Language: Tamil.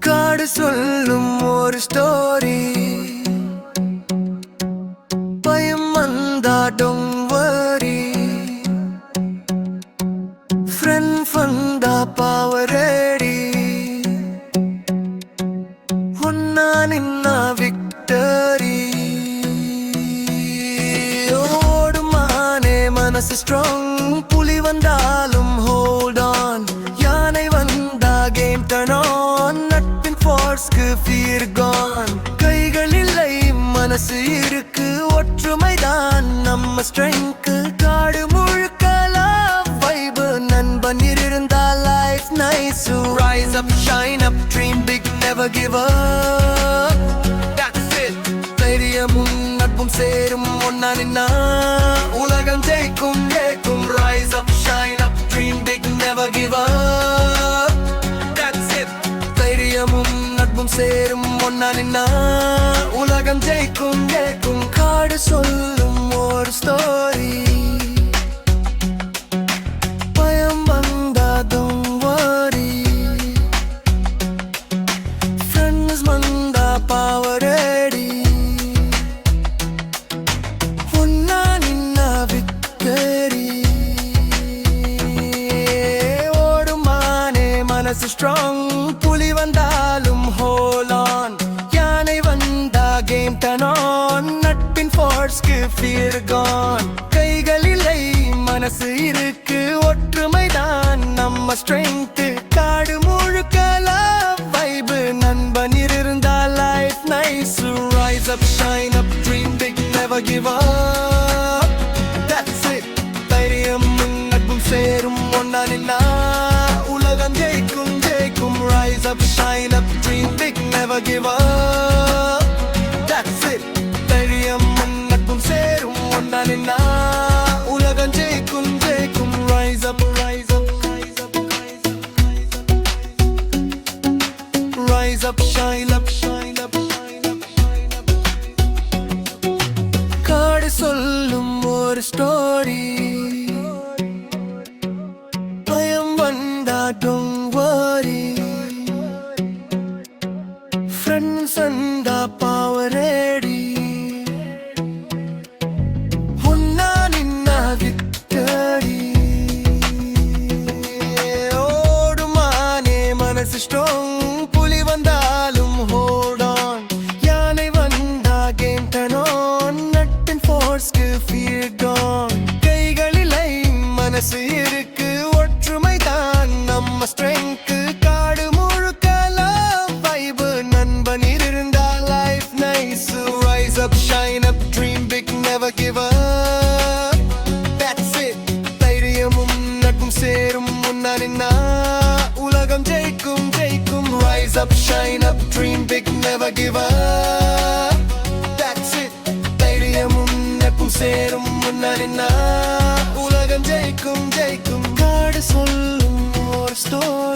காடு சொல்லும் ஒரு ஸ்டோரி, பயம் வந்தா don't worry, friend வந்தா power ready, ஒன்னா நின்னா victory. ஓடுமானே மனசு strong, புலி வந்தாலும் hold on, யானை வந்தா game turn on, நட்பின் forceக்கு fear gone. கைகள் இல்லை மனசு இருக்கு, ஒற்றுமைதான் நம்ம strength. காடு முழுக்க love vibe, நண்பன் இருந்தா life nice. Rise up, shine up, dream big, never give up. That's it. தைரியமும் நட்பும் சேரும் ஒன்னா நின்னா உலகம் ஜெயிக்கும் ஜெயிக்கும். Rise up, shine up, dream big, never give up. That's it. தைரியமும் நட்பும் சேரும் ஒன்னா நின்னா உலகம் ஜெயிக்கும் ஜெயிக்கும். காடு சொல்லும் ஒரு ஸ்டோரி, பயம் வந்தா don't worry, friends வந்தா power ready, ஒன்னா நின்னா victory. ஓடுமானே மனசு strong, புலி வந்தாலும் hold on, யானை வந்தா game turn on, நட்பின் forceக்கு fear gone. கைகள் இல்லை மனசு இருக்கு, ஒற்றுமைதான் நம்ம strength. காடு முழுக்க love vibe, நண்பன் இருந்தா life nice. Rise up, shine up, dream big, never give up. That's it. தைரியமும் நட்பும் சேரும் ஒன்னா நின்னா உலகம் ஜெயிக்கும் ஜெயிக்கும். Rise up, shine up, dream big, never give up. That's it. தைரியமும் நட்பும் சேரும் ஒன்னா நின்னா உலகம் ஜெயிக்கும் ஜெயிக்கும். Rise up, rise up, rise up, rise up, rise up, shine up, shine up, shine up, shine up. காடு சொல்லும் ஒரு ஸ்டோரி, பயம் வந்தா don't worry, friends வந்தா power ready, ஒன்னா நின்னா victory. ஓடுமானே மனசு strong, புலி வந்தாலும் hold on, யானை வந்தா game turn on, நட்பின் forceக்கு fear gone. கைகளிலை மனசு இருக்கு, ஒற்றுமைதான் நம்ம strength. காடு முழுக்க love vibe, நண்பன் இருந்தா life nice. Rise up, shine up, dream big, never give up. That's it. தைரியமும் நட்பும் சேரும் முன்னா நின்னா உலகம் ஜெயிக்கும் ஜெயிக்கும். Rise up, shine up, dream big, never give up. That's it. தைரியமும் நட்பும் சேரும் முன்னா நின்னா உலகம் ஜெயிக்கும் ஜெயிக்கும். காடு சொல்லும் ஒரு ஸ்டோரி.